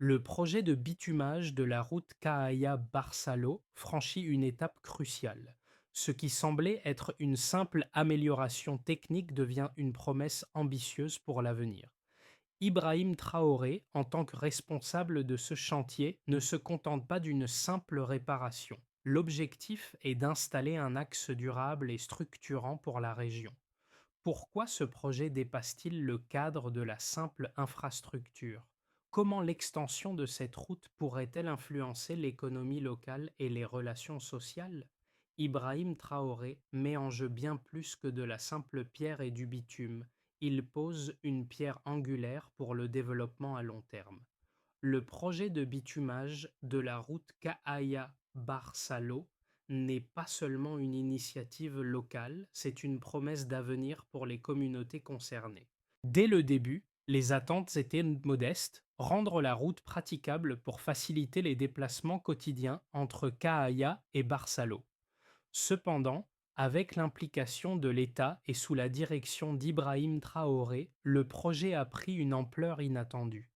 Le projet de bitumage de la route Cahaya-Barsalo franchit une étape cruciale. Ce qui semblait être une simple amélioration technique devient une promesse ambitieuse pour l'avenir. Ibrahim Traoré, en tant que responsable de ce chantier, ne se contente pas d'une simple réparation. L'objectif est d'installer un axe durable et structurant pour la région. Pourquoi ce projet dépasse-t-il le cadre de la simple infrastructure? Comment l'extension de cette route pourrait-elle influencer l'économie locale et les relations sociales? Ibrahim Traoré met en jeu bien plus que de la simple pierre et du bitume. Il pose une pierre angulaire pour le développement à long terme. Le projet de bitumage de la route Cahaya-Barsalo n'est pas seulement une initiative locale, c'est une promesse d'avenir pour les communautés concernées. Dès le début, les attentes étaient modestes, rendre la route praticable pour faciliter les déplacements quotidiens entre Cahaya et Barsalo. Cependant, avec l'implication de l'État et sous la direction d'Ibrahim Traoré, le projet a pris une ampleur inattendue.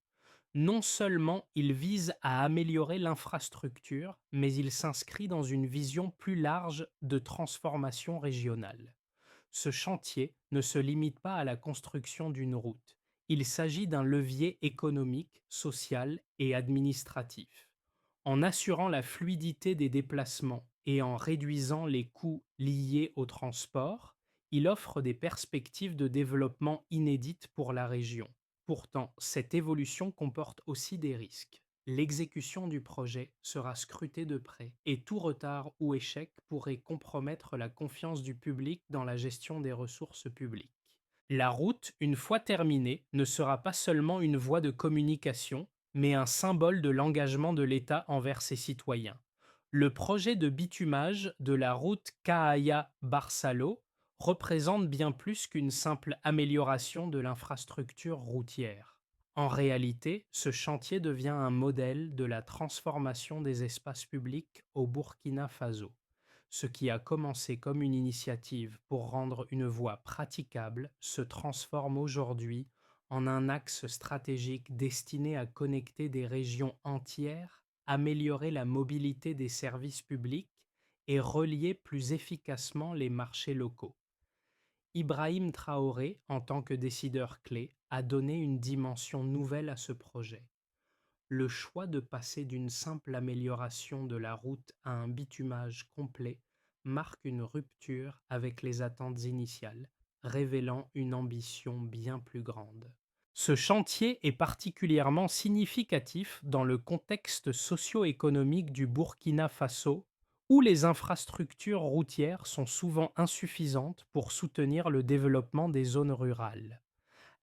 Non seulement il vise à améliorer l'infrastructure, mais il s'inscrit dans une vision plus large de transformation régionale. Ce chantier ne se limite pas à la construction d'une route. Il s'agit d'un levier économique, social et administratif. En assurant la fluidité des déplacements et en réduisant les coûts liés au transport, il offre des perspectives de développement inédites pour la région. Pourtant, cette évolution comporte aussi des risques. L'exécution du projet sera scrutée de près et tout retard ou échec pourrait compromettre la confiance du public dans la gestion des ressources publiques. La route, une fois terminée, ne sera pas seulement une voie de communication, mais un symbole de l'engagement de l'État envers ses citoyens. Le projet de bitumage de la route Cahaya-Barsalo représente bien plus qu'une simple amélioration de l'infrastructure routière. En réalité, ce chantier devient un modèle de la transformation des espaces publics au Burkina Faso. Ce qui a commencé comme une initiative pour rendre une voie praticable se transforme aujourd'hui en un axe stratégique destiné à connecter des régions entières, améliorer la mobilité des services publics et relier plus efficacement les marchés locaux. Ibrahim Traoré, en tant que décideur clé, a donné une dimension nouvelle à ce projet. Le choix de passer d'une simple amélioration de la route à un bitumage complet marque une rupture avec les attentes initiales, révélant une ambition bien plus grande. Ce chantier est particulièrement significatif dans le contexte socio-économique du Burkina Faso, où les infrastructures routières sont souvent insuffisantes pour soutenir le développement des zones rurales.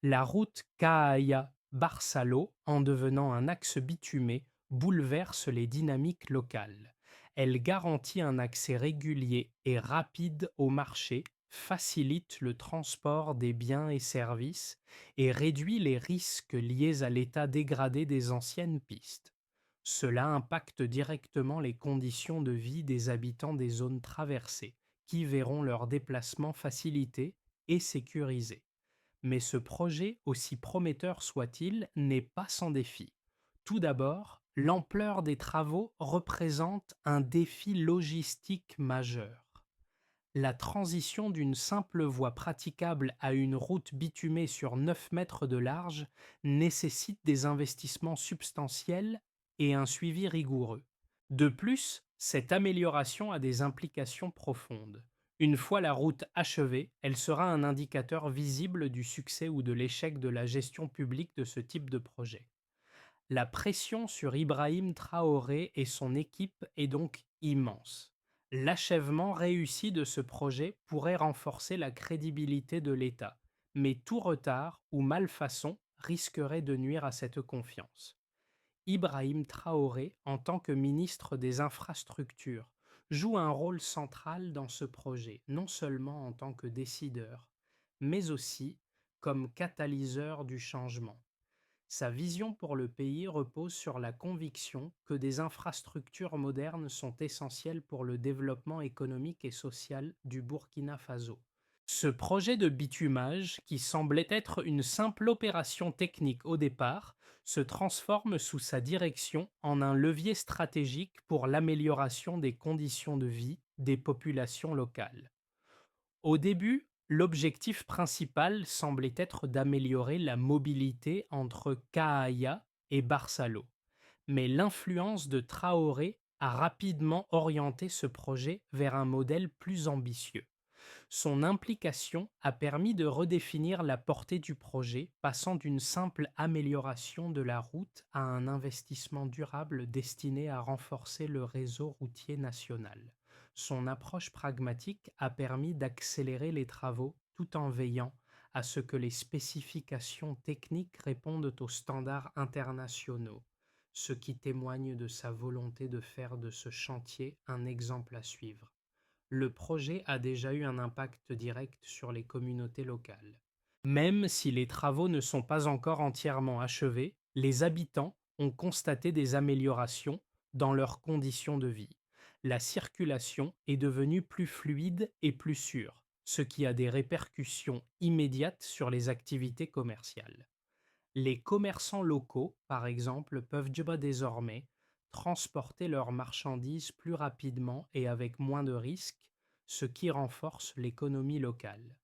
La route Cahaya-Barsalo, en devenant un axe bitumé, bouleverse les dynamiques locales. Elle garantit un accès régulier et rapide au marché, facilite le transport des biens et services et réduit les risques liés à l'état dégradé des anciennes pistes. Cela impacte directement les conditions de vie des habitants des zones traversées, qui verront leurs déplacements facilités et sécurisés. Mais ce projet, aussi prometteur soit-il, n'est pas sans défi. Tout d'abord, l'ampleur des travaux représente un défi logistique majeur. La transition d'une simple voie praticable à une route bitumée sur 9 mètres de large nécessite des investissements substantiels et un suivi rigoureux. De plus, cette amélioration a des implications profondes. Une fois la route achevée, elle sera un indicateur visible du succès ou de l'échec de la gestion publique de ce type de projet. La pression sur Ibrahim Traoré et son équipe est donc immense. L'achèvement réussi de ce projet pourrait renforcer la crédibilité de l'État, mais tout retard ou malfaçon risquerait de nuire à cette confiance. Ibrahim Traoré, en tant que ministre des Infrastructures, joue un rôle central dans ce projet, non seulement en tant que décideur, mais aussi comme catalyseur du changement. Sa vision pour le pays repose sur la conviction que des infrastructures modernes sont essentielles pour le développement économique et social du Burkina Faso. Ce projet de bitumage, qui semblait être une simple opération technique au départ, se transforme sous sa direction en un levier stratégique pour l'amélioration des conditions de vie des populations locales. Au début, l'objectif principal semblait être d'améliorer la mobilité entre Kaaya et Barsalo, mais l'influence de Traoré a rapidement orienté ce projet vers un modèle plus ambitieux. Son implication a permis de redéfinir la portée du projet, passant d'une simple amélioration de la route à un investissement durable destiné à renforcer le réseau routier national. Son approche pragmatique a permis d'accélérer les travaux tout en veillant à ce que les spécifications techniques répondent aux standards internationaux, ce qui témoigne de sa volonté de faire de ce chantier un exemple à suivre. Le projet a déjà eu un impact direct sur les communautés locales. Même si les travaux ne sont pas encore entièrement achevés, les habitants ont constaté des améliorations dans leurs conditions de vie. La circulation est devenue plus fluide et plus sûre, ce qui a des répercussions immédiates sur les activités commerciales. Les commerçants locaux, par exemple, peuvent désormais transporter leurs marchandises plus rapidement et avec moins de risques, ce qui renforce l'économie locale.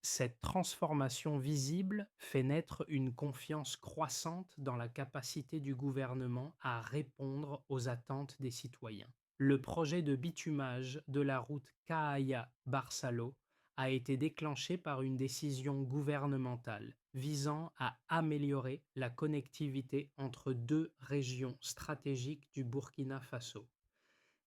Cette transformation visible fait naître une confiance croissante dans la capacité du gouvernement à répondre aux attentes des citoyens. Le projet de bitumage de la route Cahaya-Barsalo a été déclenché par une décision gouvernementale visant à améliorer la connectivité entre deux régions stratégiques du Burkina Faso.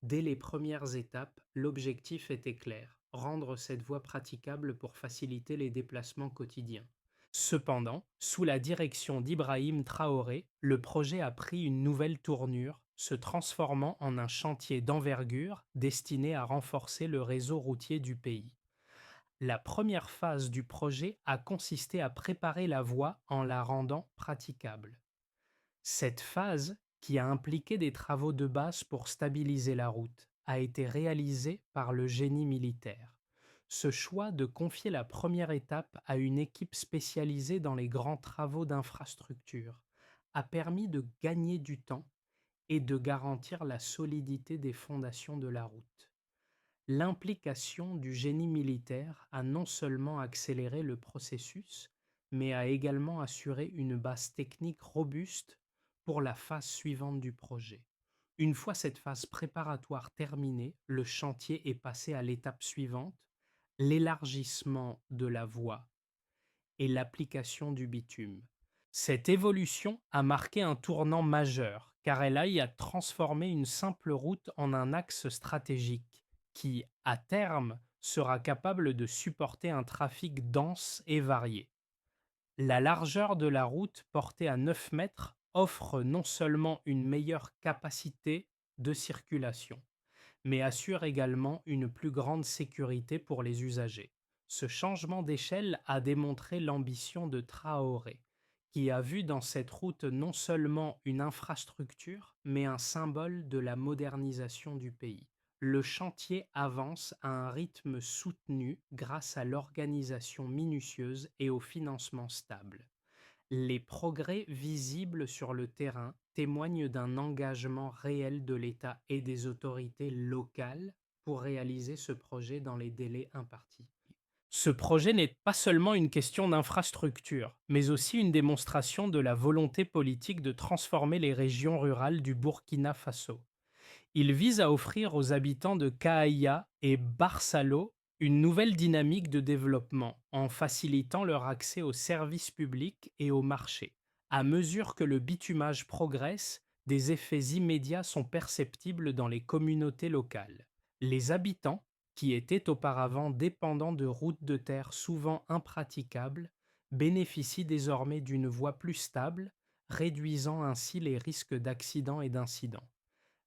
Dès les premières étapes, l'objectif était clair, rendre cette voie praticable pour faciliter les déplacements quotidiens. Cependant, sous la direction d'Ibrahim Traoré, le projet a pris une nouvelle tournure, se transformant en un chantier d'envergure destiné à renforcer le réseau routier du pays. La première phase du projet a consisté à préparer la voie en la rendant praticable. Cette phase, qui a impliqué des travaux de base pour stabiliser la route, a été réalisée par le génie militaire. Ce choix de confier la première étape à une équipe spécialisée dans les grands travaux d'infrastructure a permis de gagner du temps et de garantir la solidité des fondations de la route. L'implication du génie militaire a non seulement accéléré le processus, mais a également assuré une base technique robuste pour la phase suivante du projet. Une fois cette phase préparatoire terminée, le chantier est passé à l'étape suivante, l'élargissement de la voie et l'application du bitume. Cette évolution a marqué un tournant majeur, car elle a y a transformé une simple route en un axe stratégique qui, à terme, sera capable de supporter un trafic dense et varié. La largeur de la route, portée à 9 mètres, offre non seulement une meilleure capacité de circulation, mais assure également une plus grande sécurité pour les usagers. Ce changement d'échelle a démontré l'ambition de Traoré, qui a vu dans cette route non seulement une infrastructure, mais un symbole de la modernisation du pays. Le chantier avance à un rythme soutenu grâce à l'organisation minutieuse et au financement stable. Les progrès visibles sur le terrain témoignent d'un engagement réel de l'État et des autorités locales pour réaliser ce projet dans les délais impartis. Ce projet n'est pas seulement une question d'infrastructure, mais aussi une démonstration de la volonté politique de transformer les régions rurales du Burkina Faso. Il vise à offrir aux habitants de Kaaya et Barsalo une nouvelle dynamique de développement en facilitant leur accès aux services publics et aux marchés. À mesure que le bitumage progresse, des effets immédiats sont perceptibles dans les communautés locales. Les habitants, qui étaient auparavant dépendants de routes de terre souvent impraticables, bénéficient désormais d'une voie plus stable, réduisant ainsi les risques d'accidents et d'incidents.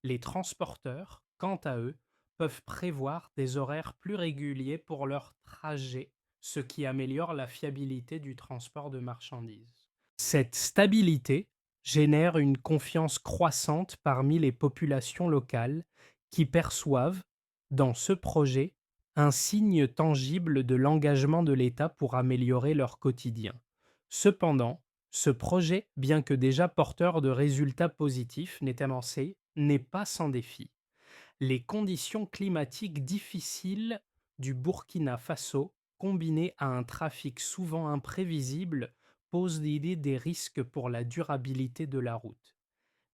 Les transporteurs, quant à eux, peuvent prévoir des horaires plus réguliers pour leurs trajets, ce qui améliore la fiabilité du transport de marchandises. Cette stabilité génère une confiance croissante parmi les populations locales qui perçoivent, dans ce projet, un signe tangible de l'engagement de l'État pour améliorer leur quotidien. Cependant, ce projet, bien que déjà porteur de résultats positifs, n'est avancé, n'est pas sans défi. Les conditions climatiques difficiles du Burkina Faso, combinées à un trafic souvent imprévisible, posent l'idée des risques pour la durabilité de la route.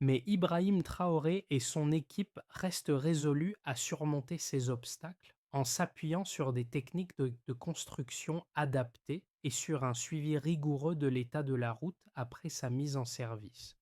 Mais Ibrahim Traoré et son équipe restent résolus à surmonter ces obstacles en s'appuyant sur des techniques de construction adaptées et sur un suivi rigoureux de l'état de la route après sa mise en service.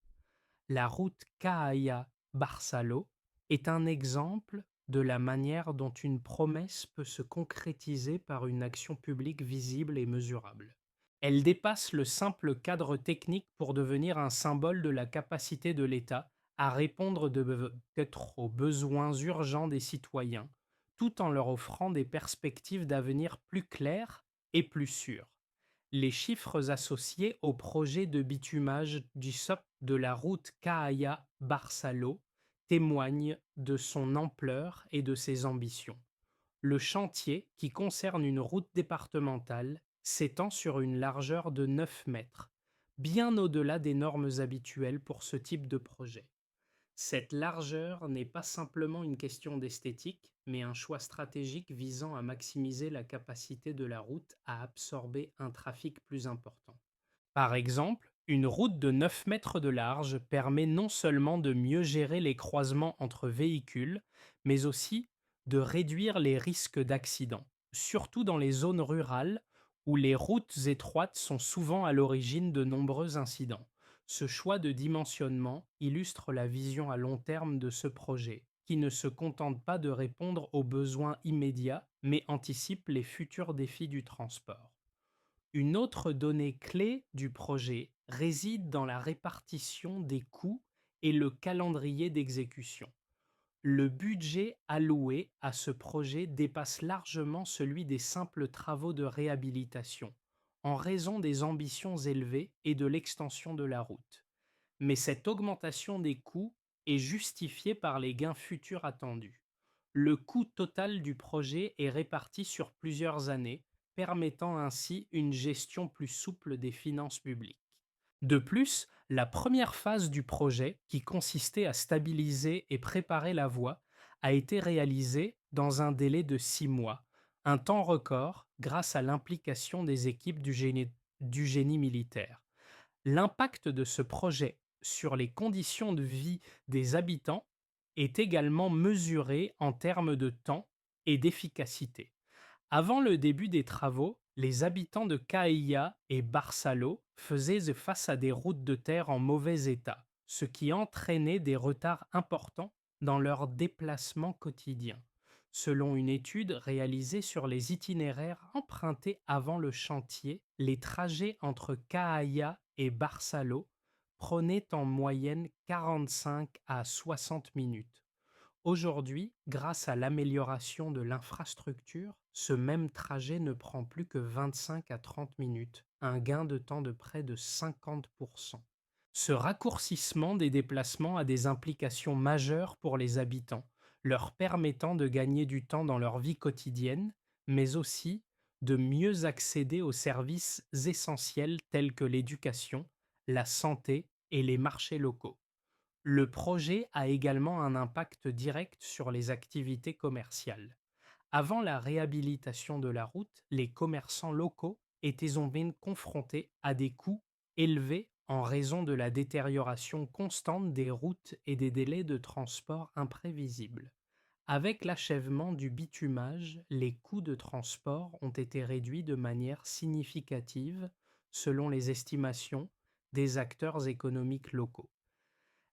La route Cahaya-Barsalo est un exemple de la manière dont une promesse peut se concrétiser par une action publique visible et mesurable. Elle dépasse le simple cadre technique pour devenir un symbole de la capacité de l'État à répondre peut-être aux besoins urgents des citoyens, tout en leur offrant des perspectives d'avenir plus claires et plus sûres. Les chiffres associés au projet de bitumage du SOP de la route Cahaya-Barsalo témoignent de son ampleur et de ses ambitions. Le chantier, qui concerne une route départementale, s'étend sur une largeur de 9 mètres, bien au-delà des normes habituelles pour ce type de projet. Cette largeur n'est pas simplement une question d'esthétique, mais un choix stratégique visant à maximiser la capacité de la route à absorber un trafic plus important. Par exemple, une route de 9 mètres de large permet non seulement de mieux gérer les croisements entre véhicules, mais aussi de réduire les risques d'accidents, surtout dans les zones rurales où les routes étroites sont souvent à l'origine de nombreux incidents. Ce choix de dimensionnement illustre la vision à long terme de ce projet, qui ne se contente pas de répondre aux besoins immédiats, mais anticipe les futurs défis du transport. Une autre donnée clé du projet réside dans la répartition des coûts et le calendrier d'exécution. Le budget alloué à ce projet dépasse largement celui des simples travaux de réhabilitation, en raison des ambitions élevées et de l'extension de la route. Mais cette augmentation des coûts est justifiée par les gains futurs attendus. Le coût total du projet est réparti sur plusieurs années, permettant ainsi une gestion plus souple des finances publiques. De plus, la première phase du projet, qui consistait à stabiliser et préparer la voie, a été réalisée dans un délai de 6 mois, un temps record grâce à l'implication des équipes du génie militaire. L'impact de ce projet sur les conditions de vie des habitants est également mesuré en termes de temps et d'efficacité. Avant le début des travaux, les habitants de Caïa et Barsalo faisaient face à des routes de terre en mauvais état, ce qui entraînait des retards importants dans leurs déplacements quotidiens. Selon une étude réalisée sur les itinéraires empruntés avant le chantier, les trajets entre Caïa et Barsalo prenaient en moyenne 45 à 60 minutes. Aujourd'hui, grâce à l'amélioration de l'infrastructure, ce même trajet ne prend plus que 25 à 30 minutes, un gain de temps de près de 50%. Ce raccourcissement des déplacements a des implications majeures pour les habitants, leur permettant de gagner du temps dans leur vie quotidienne, mais aussi de mieux accéder aux services essentiels tels que l'éducation, la santé et les marchés locaux. Le projet a également un impact direct sur les activités commerciales. Avant la réhabilitation de la route, les commerçants locaux étaient confrontés à des coûts élevés en raison de la détérioration constante des routes et des délais de transport imprévisibles. Avec l'achèvement du bitumage, les coûts de transport ont été réduits de manière significative selon les estimations des acteurs économiques locaux.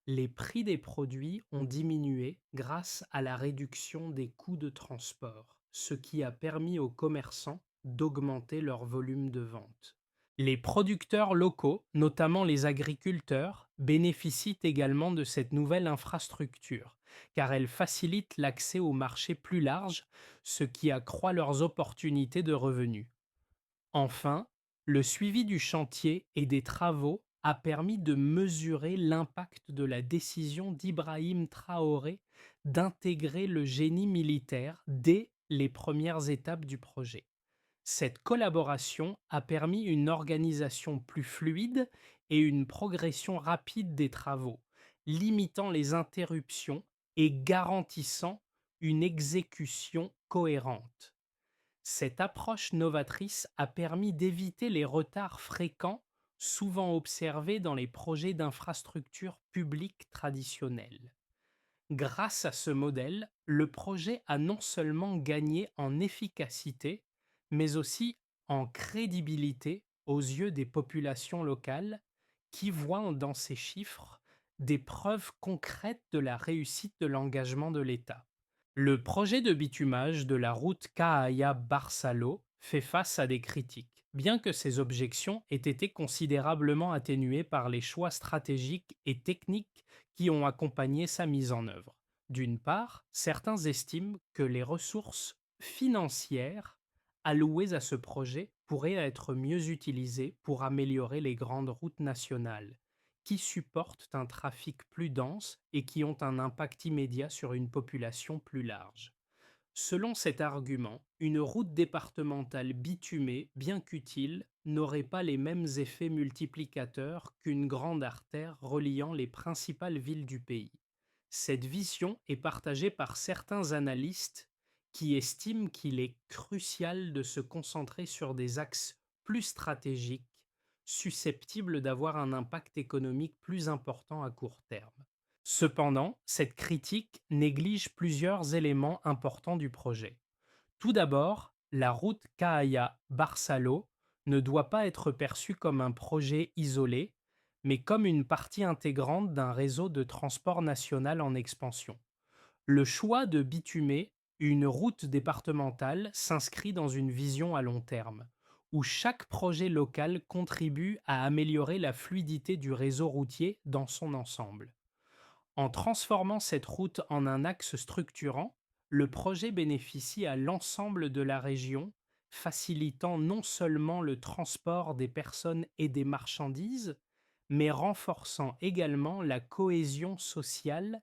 Les prix des produits ont diminué grâce à la réduction des coûts de transport, ce qui a permis aux commerçants d'augmenter leur volume de vente. Les producteurs locaux, notamment les agriculteurs, bénéficient également de cette nouvelle infrastructure, car elle facilite l'accès aux marchés plus larges, ce qui accroît leurs opportunités de revenus. Enfin, le suivi du chantier et des travaux a permis de mesurer l'impact de la décision d'Ibrahim Traoré d'intégrer le génie militaire dès les premières étapes du projet. Cette collaboration a permis une organisation plus fluide et une progression rapide des travaux, limitant les interruptions et garantissant une exécution cohérente. Cette approche novatrice a permis d'éviter les retards fréquents souvent observés dans les projets d'infrastructures publiques traditionnels. Grâce à ce modèle, le projet a non seulement gagné en efficacité, mais aussi en crédibilité aux yeux des populations locales qui voient dans ces chiffres des preuves concrètes de la réussite de l'engagement de l'État. Le projet de bitumage de la route Cahaya-Barsalo fait face à des critiques, bien que ces objections aient été considérablement atténuées par les choix stratégiques et techniques qui ont accompagné sa mise en œuvre. D'une part, certains estiment que les ressources financières allouées à ce projet pourraient être mieux utilisées pour améliorer les grandes routes nationales, qui supportent un trafic plus dense et qui ont un impact immédiat sur une population plus large. Selon cet argument, une route départementale bitumée, bien qu'utile, n'aurait pas les mêmes effets multiplicateurs qu'une grande artère reliant les principales villes du pays. Cette vision est partagée par certains analystes qui estiment qu'il est crucial de se concentrer sur des axes plus stratégiques, susceptibles d'avoir un impact économique plus important à court terme. Cependant, cette critique néglige plusieurs éléments importants du projet. Tout d'abord, la route Cahaya-Barsalo ne doit pas être perçue comme un projet isolé, mais comme une partie intégrante d'un réseau de transport national en expansion. Le choix de bitumer une route départementale s'inscrit dans une vision à long terme, où chaque projet local contribue à améliorer la fluidité du réseau routier dans son ensemble. En transformant cette route en un axe structurant, le projet bénéficie à l'ensemble de la région, facilitant non seulement le transport des personnes et des marchandises, mais renforçant également la cohésion sociale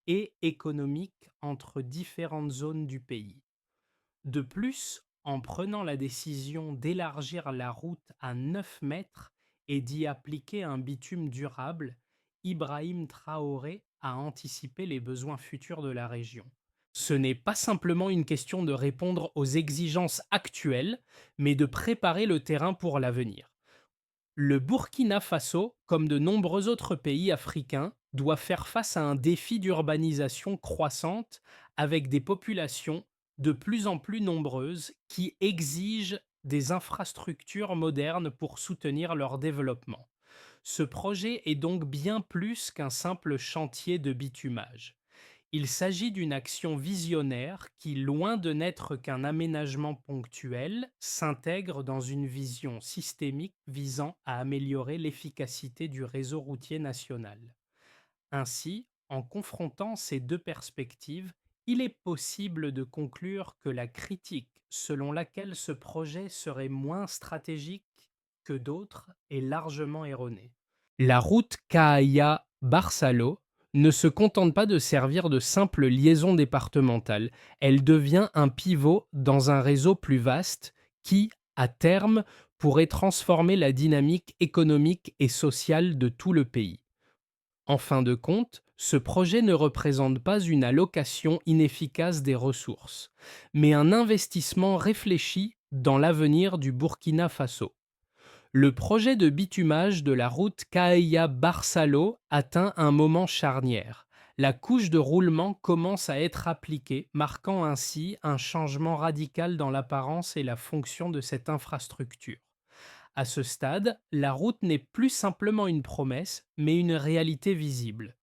et économique entre différentes zones du pays. De plus, en prenant la décision d'élargir la route à 9 mètres et d'y appliquer un bitume durable, Ibrahim Traoré a anticipé les besoins futurs de la région. Ce n'est pas simplement une question de répondre aux exigences actuelles, mais de préparer le terrain pour l'avenir. Le Burkina Faso, comme de nombreux autres pays africains, doit faire face à un défi d'urbanisation croissante avec des populations de plus en plus nombreuses qui exigent des infrastructures modernes pour soutenir leur développement. Ce projet est donc bien plus qu'un simple chantier de bitumage. Il s'agit d'une action visionnaire qui, loin de n'être qu'un aménagement ponctuel, s'intègre dans une vision systémique visant à améliorer l'efficacité du réseau routier national. Ainsi, en confrontant ces deux perspectives, il est possible de conclure que la critique selon laquelle ce projet serait moins stratégique que d'autres est largement erronée. La route Cahaya-Barsalo ne se contente pas de servir de simple liaison départementale, elle devient un pivot dans un réseau plus vaste qui, à terme, pourrait transformer la dynamique économique et sociale de tout le pays. En fin de compte, ce projet ne représente pas une allocation inefficace des ressources, mais un investissement réfléchi dans l'avenir du Burkina Faso. Le projet de bitumage de la route Cahaya-Barsalo atteint un moment charnière. La couche de roulement commence à être appliquée, marquant ainsi un changement radical dans l'apparence et la fonction de cette infrastructure. À ce stade, la route n'est plus simplement une promesse, mais une réalité visible.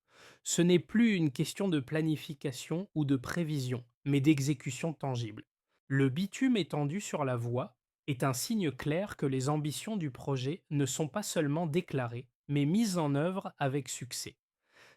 Ce n'est plus une question de planification ou de prévision, mais d'exécution tangible. Le bitume étendu sur la voie est un signe clair que les ambitions du projet ne sont pas seulement déclarées, mais mises en œuvre avec succès.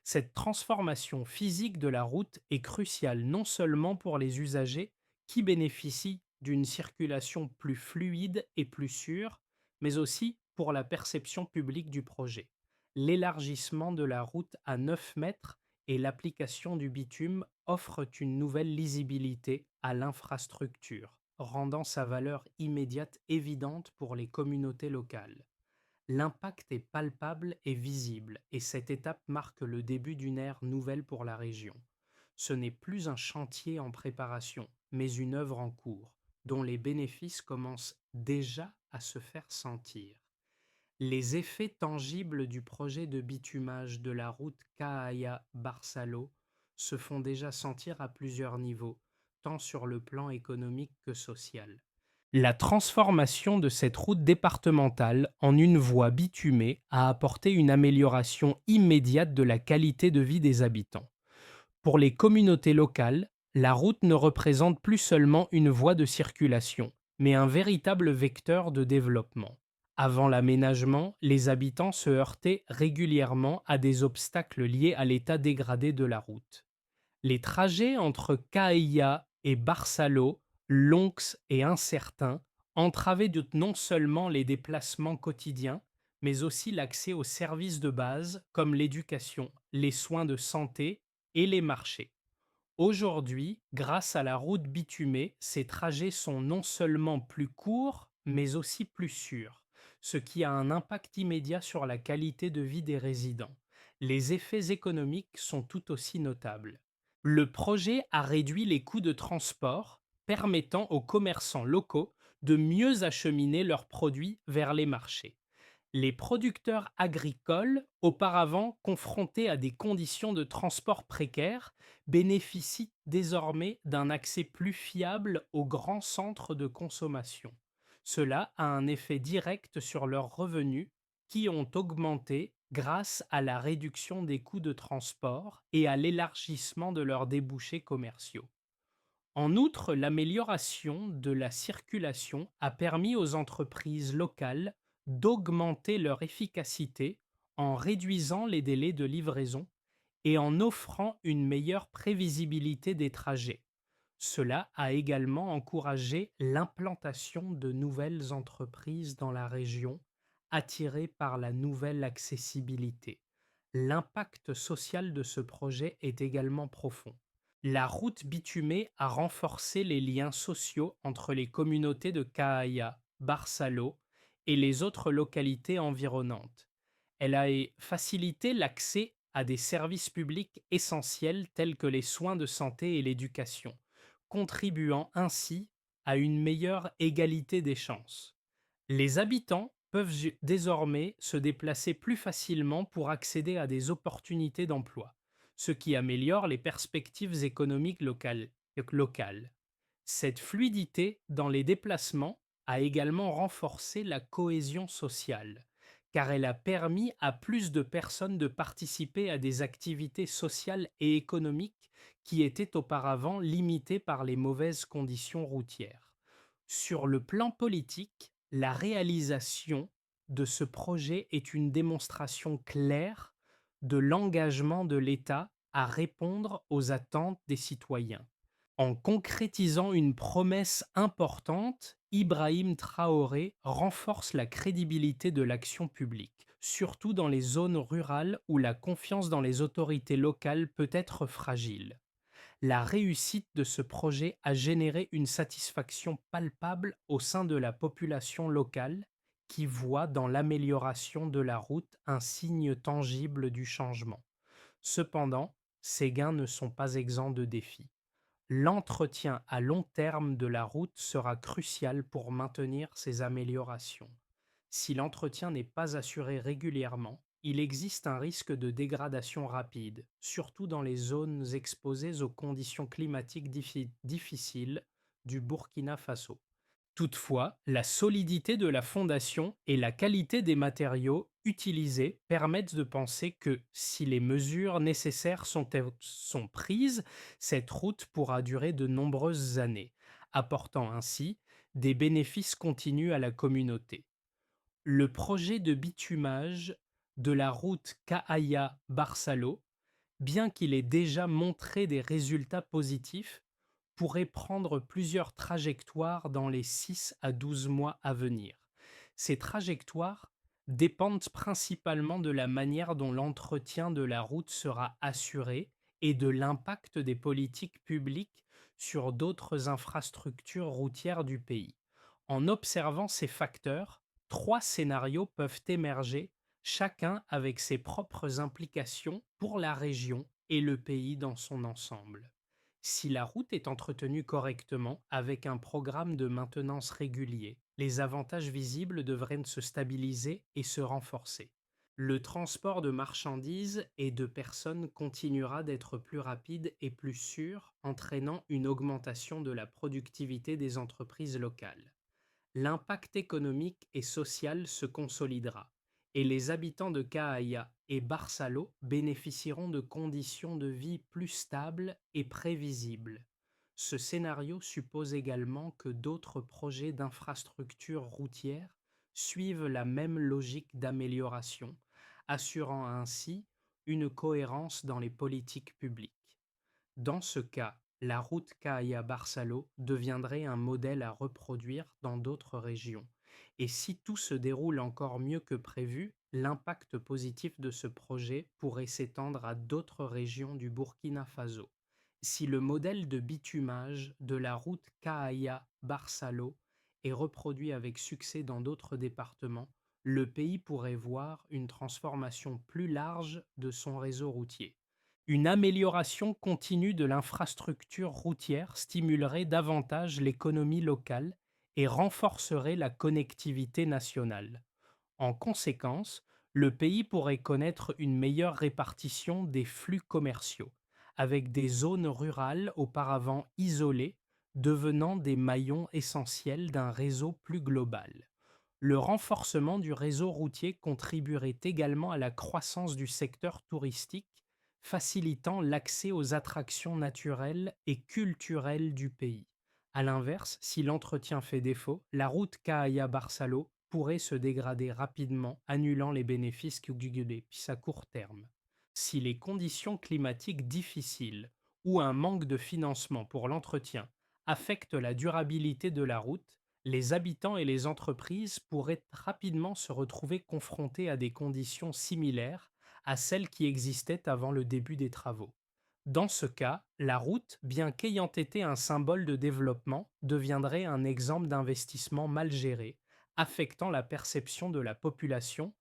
Cette transformation physique de la route est cruciale non seulement pour les usagers qui bénéficient d'une circulation plus fluide et plus sûre, mais aussi pour la perception publique du projet. L'élargissement de la route à 9 mètres et l'application du bitume offrent une nouvelle lisibilité à l'infrastructure, rendant sa valeur immédiate évidente pour les communautés locales. L'impact est palpable et visible, et cette étape marque le début d'une ère nouvelle pour la région. Ce n'est plus un chantier en préparation, mais une œuvre en cours, dont les bénéfices commencent déjà à se faire sentir. Les effets tangibles du projet de bitumage de la route Cahaya-Barsalo se font déjà sentir à plusieurs niveaux, tant sur le plan économique que social. La transformation de cette route départementale en une voie bitumée a apporté une amélioration immédiate de la qualité de vie des habitants. Pour les communautés locales, la route ne représente plus seulement une voie de circulation, mais un véritable vecteur de développement. Avant l'aménagement, les habitants se heurtaient régulièrement à des obstacles liés à l'état dégradé de la route. Les trajets entre Caïa et Barsalo, longs et incertains, entravaient non seulement les déplacements quotidiens, mais aussi l'accès aux services de base comme l'éducation, les soins de santé et les marchés. Aujourd'hui, grâce à la route bitumée, ces trajets sont non seulement plus courts, mais aussi plus sûrs, ce qui a un impact immédiat sur la qualité de vie des résidents. Les effets économiques sont tout aussi notables. Le projet a réduit les coûts de transport, permettant aux commerçants locaux de mieux acheminer leurs produits vers les marchés. Les producteurs agricoles, auparavant confrontés à des conditions de transport précaires, bénéficient désormais d'un accès plus fiable aux grands centres de consommation. Cela a un effet direct sur leurs revenus qui ont augmenté grâce à la réduction des coûts de transport et à l'élargissement de leurs débouchés commerciaux. En outre, l'amélioration de la circulation a permis aux entreprises locales d'augmenter leur efficacité en réduisant les délais de livraison et en offrant une meilleure prévisibilité des trajets. Cela a également encouragé l'implantation de nouvelles entreprises dans la région, attirées par la nouvelle accessibilité. L'impact social de ce projet est également profond. La route bitumée a renforcé les liens sociaux entre les communautés de Caaya, Barsalo et les autres localités environnantes. Elle a facilité l'accès à des services publics essentiels tels que les soins de santé et l'éducation, contribuant ainsi à une meilleure égalité des chances. Les habitants peuvent désormais se déplacer plus facilement pour accéder à des opportunités d'emploi, ce qui améliore les perspectives économiques locales. Cette fluidité dans les déplacements a également renforcé la cohésion sociale, car elle a permis à plus de personnes de participer à des activités sociales et économiques qui étaient auparavant limitées par les mauvaises conditions routières. Sur le plan politique, la réalisation de ce projet est une démonstration claire de l'engagement de l'État à répondre aux attentes des citoyens. En concrétisant une promesse importante, Ibrahim Traoré renforce la crédibilité de l'action publique, surtout dans les zones rurales où la confiance dans les autorités locales peut être fragile. La réussite de ce projet a généré une satisfaction palpable au sein de la population locale qui voit dans l'amélioration de la route un signe tangible du changement. Cependant, ces gains ne sont pas exempts de défis. L'entretien à long terme de la route sera crucial pour maintenir ces améliorations. Si l'entretien n'est pas assuré régulièrement, il existe un risque de dégradation rapide, surtout dans les zones exposées aux conditions climatiques difficiles du Burkina Faso. Toutefois, la solidité de la fondation et la qualité des matériaux utilisés permettent de penser que si les mesures nécessaires sont prises, cette route pourra durer de nombreuses années, apportant ainsi des bénéfices continus à la communauté. Le projet de bitumage de la route Cahaya-Barsalo, bien qu'il ait déjà montré des résultats positifs, pourrait prendre plusieurs trajectoires dans les 6 à 12 mois à venir. Ces trajectoires dépendent principalement de la manière dont l'entretien de la route sera assuré et de l'impact des politiques publiques sur d'autres infrastructures routières du pays. En observant ces facteurs, trois scénarios peuvent émerger, chacun avec ses propres implications pour la région et le pays dans son ensemble. Si la route est entretenue correctement, avec un programme de maintenance régulier, les avantages visibles devraient se stabiliser et se renforcer. Le transport de marchandises et de personnes continuera d'être plus rapide et plus sûr, entraînant une augmentation de la productivité des entreprises locales. L'impact économique et social se consolidera et les habitants de Caaya et Barsalo bénéficieront de conditions de vie plus stables et prévisibles. Ce scénario suppose également que d'autres projets d'infrastructures routières suivent la même logique d'amélioration, assurant ainsi une cohérence dans les politiques publiques. Dans ce cas, la route Caaya-Barsalo deviendrait un modèle à reproduire dans d'autres régions. Et si tout se déroule encore mieux que prévu, l'impact positif de ce projet pourrait s'étendre à d'autres régions du Burkina Faso. Si le modèle de bitumage de la route Caaya-Barsalo est reproduit avec succès dans d'autres départements, le pays pourrait voir une transformation plus large de son réseau routier. Une amélioration continue de l'infrastructure routière stimulerait davantage l'économie locale et renforcerait la connectivité nationale. En conséquence, le pays pourrait connaître une meilleure répartition des flux commerciaux, avec des zones rurales auparavant isolées devenant des maillons essentiels d'un réseau plus global. Le renforcement du réseau routier contribuerait également à la croissance du secteur touristique, facilitant l'accès aux attractions naturelles et culturelles du pays. A l'inverse, si l'entretien fait défaut, la route Caaya-Barsalo pourrait se dégrader rapidement, annulant les bénéfices calculés à court terme. Si les conditions climatiques difficiles ou un manque de financement pour l'entretien affectent la durabilité de la route, les habitants et les entreprises pourraient rapidement se retrouver confrontés à des conditions similaires à celles qui existaient avant le début des travaux. Dans ce cas, la route, bien qu'ayant été un symbole de développement, deviendrait un exemple d'investissement mal géré, affectant la perception de la population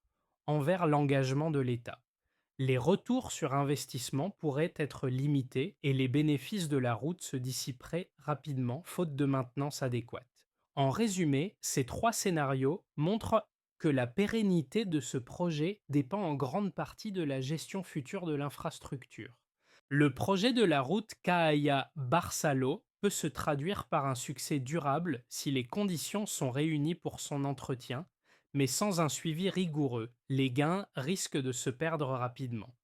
envers l'engagement de l'État. Les retours sur investissement pourraient être limités et les bénéfices de la route se dissiperaient rapidement faute de maintenance adéquate. En résumé, ces trois scénarios montrent que la pérennité de ce projet dépend en grande partie de la gestion future de l'infrastructure. Le projet de la route Caaya-Barsalo peut se traduire par un succès durable si les conditions sont réunies pour son entretien, mais sans un suivi rigoureux, les gains risquent de se perdre rapidement.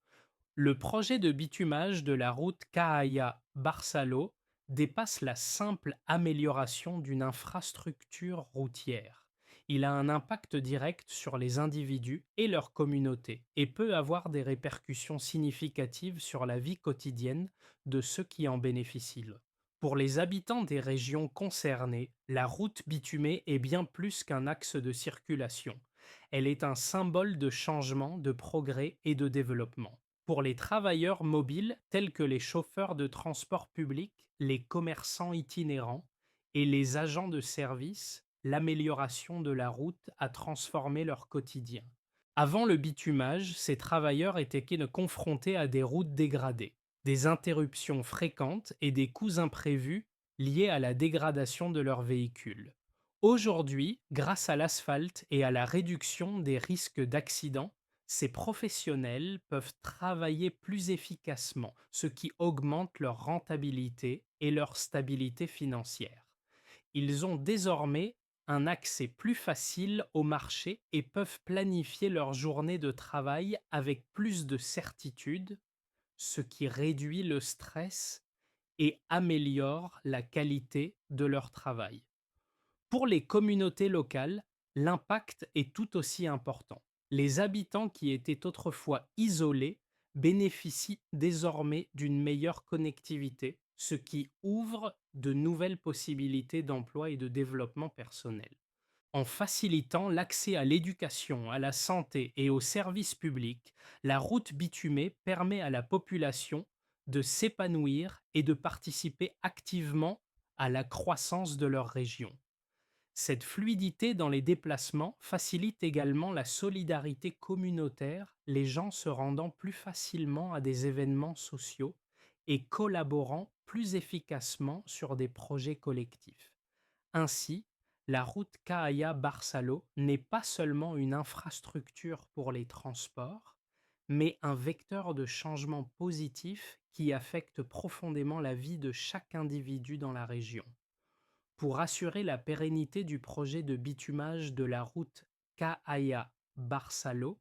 Le projet de bitumage de la route Caaya-Barsalo dépasse la simple amélioration d'une infrastructure routière. Il a un impact direct sur les individus et leurs communautés et peut avoir des répercussions significatives sur la vie quotidienne de ceux qui en bénéficient. Pour les habitants des régions concernées, la route bitumée est bien plus qu'un axe de circulation. Elle est un symbole de changement, de progrès et de développement. Pour les travailleurs mobiles tels que les chauffeurs de transport public, les commerçants itinérants et les agents de service, l'amélioration de la route a transformé leur quotidien. Avant le bitumage, ces travailleurs étaient confrontés à des routes dégradées, des interruptions fréquentes et des coûts imprévus liés à la dégradation de leurs véhicules. Aujourd'hui, grâce à l'asphalte et à la réduction des risques d'accidents, ces professionnels peuvent travailler plus efficacement, ce qui augmente leur rentabilité et leur stabilité financière. Ils ont désormais un accès plus facile au marché et peuvent planifier leur journée de travail avec plus de certitude, ce qui réduit le stress et améliore la qualité de leur travail. Pour les communautés locales, l'impact est tout aussi important. Les habitants qui étaient autrefois isolés bénéficient désormais d'une meilleure connectivité, ce qui ouvre de nouvelles possibilités d'emploi et de développement personnel. En facilitant l'accès à l'éducation, à la santé et aux services publics, la route bitumée permet à la population de s'épanouir et de participer activement à la croissance de leur région. Cette fluidité dans les déplacements facilite également la solidarité communautaire, les gens se rendant plus facilement à des événements sociaux et collaborant plus efficacement sur des projets collectifs. Ainsi, la route Cahaya-Barsalo n'est pas seulement une infrastructure pour les transports, mais un vecteur de changement positif qui affecte profondément la vie de chaque individu dans la région. Pour assurer la pérennité du projet de bitumage de la route Cahaya-Barsalo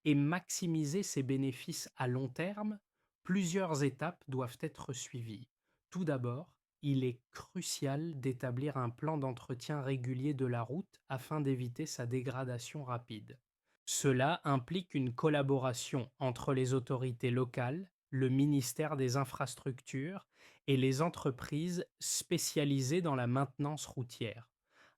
et maximiser ses bénéfices à long terme, plusieurs étapes doivent être suivies. Tout d'abord, il est crucial d'établir un plan d'entretien régulier de la route afin d'éviter sa dégradation rapide. Cela implique une collaboration entre les autorités locales, le ministère des Infrastructures et les entreprises spécialisées dans la maintenance routière.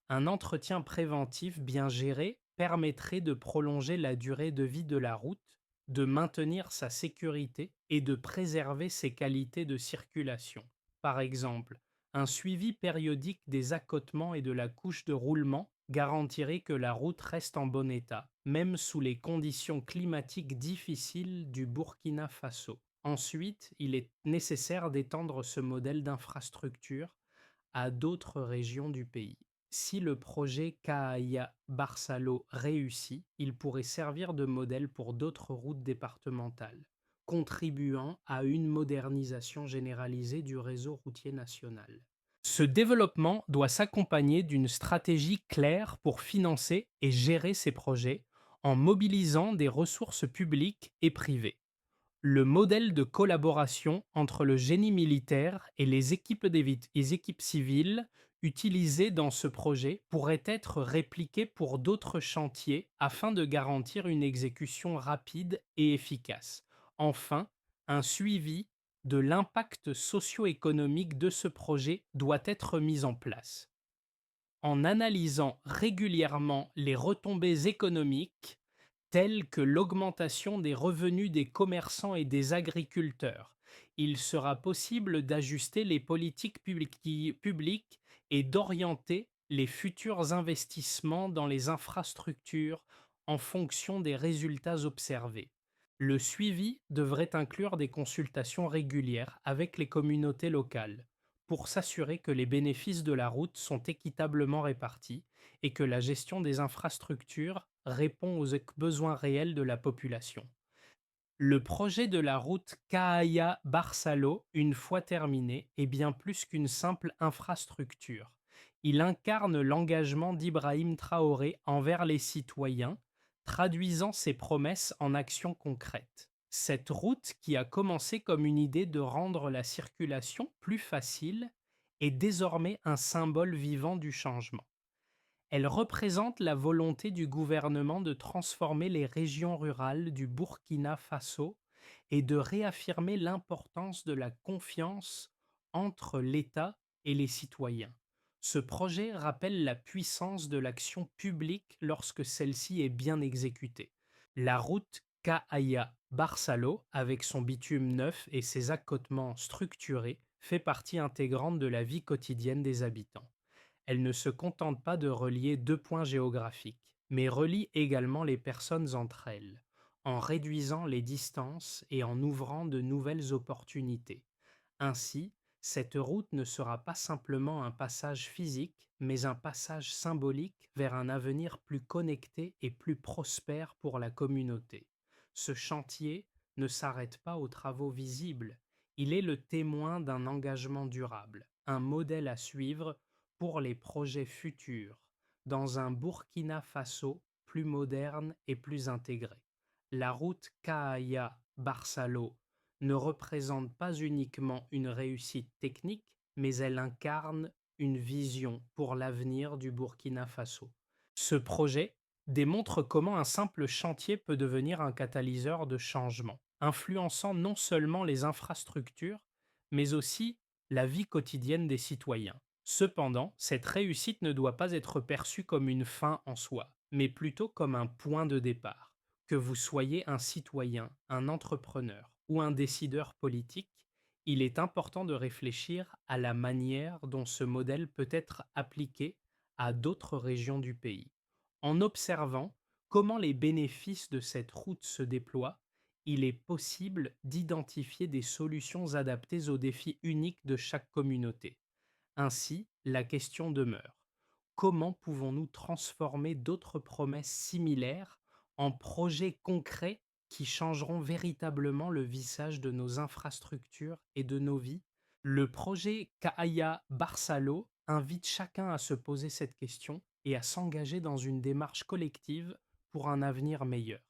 Un entretien préventif bien géré permettrait de prolonger la durée de vie de la route, de maintenir sa sécurité et de préserver ses qualités de circulation. Par exemple, un suivi périodique des accotements et de la couche de roulement garantirait que la route reste en bon état, même sous les conditions climatiques difficiles du Burkina Faso. Ensuite, il est nécessaire d'étendre ce modèle d'infrastructure à d'autres régions du pays. Si le projet Cahaya-Barsalo réussit, il pourrait servir de modèle pour d'autres routes départementales, contribuant à une modernisation généralisée du réseau routier national. Ce développement doit s'accompagner d'une stratégie claire pour financer et gérer ces projets en mobilisant des ressources publiques et privées. Le modèle de collaboration entre le génie militaire et les équipes civiles utilisées dans ce projet pourrait être répliqué pour d'autres chantiers afin de garantir une exécution rapide et efficace. Enfin, un suivi de l'impact socio-économique de ce projet doit être mis en place. En analysant régulièrement les retombées économiques, telles que l'augmentation des revenus des commerçants et des agriculteurs, il sera possible d'ajuster les politiques publiques et d'orienter les futurs investissements dans les infrastructures en fonction des résultats observés. Le suivi devrait inclure des consultations régulières avec les communautés locales pour s'assurer que les bénéfices de la route sont équitablement répartis et que la gestion des infrastructures répond aux besoins réels de la population. Le projet de la route Cahaya-Barsalo, une fois terminé, est bien plus qu'une simple infrastructure. Il incarne l'engagement d'Ibrahim Traoré envers les citoyens, traduisant ses promesses en actions concrètes. Cette route, qui a commencé comme une idée de rendre la circulation plus facile, est désormais un symbole vivant du changement. Elle représente la volonté du gouvernement de transformer les régions rurales du Burkina Faso et de réaffirmer l'importance de la confiance entre l'État et les citoyens. Ce projet rappelle la puissance de l'action publique lorsque celle-ci est bien exécutée. La route Cahaya-Barsalo, avec son bitume neuf et ses accotements structurés, fait partie intégrante de la vie quotidienne des habitants. Elle ne se contente pas de relier deux points géographiques, mais relie également les personnes entre elles, en réduisant les distances et en ouvrant de nouvelles opportunités. Ainsi, cette route ne sera pas simplement un passage physique, mais un passage symbolique vers un avenir plus connecté et plus prospère pour la communauté. Ce chantier ne s'arrête pas aux travaux visibles, il est le témoin d'un engagement durable, un modèle à suivre pour les projets futurs dans un Burkina Faso plus moderne et plus intégré. La route Cahaya-Barsalo ne représente pas uniquement une réussite technique, mais elle incarne une vision pour l'avenir du Burkina Faso. Ce projet démontre comment un simple chantier peut devenir un catalyseur de changement, influençant non seulement les infrastructures, mais aussi la vie quotidienne des citoyens. Cependant, cette réussite ne doit pas être perçue comme une fin en soi, mais plutôt comme un point de départ. Que vous soyez un citoyen, un entrepreneur ou un décideur politique, il est important de réfléchir à la manière dont ce modèle peut être appliqué à d'autres régions du pays. En observant comment les bénéfices de cette route se déploient, il est possible d'identifier des solutions adaptées aux défis uniques de chaque communauté. Ainsi, la question demeure: comment pouvons-nous transformer d'autres promesses similaires en projets concrets qui changeront véritablement le visage de nos infrastructures et de nos vies? Le projet Caaya Barçalo invite chacun à se poser cette question et à s'engager dans une démarche collective pour un avenir meilleur.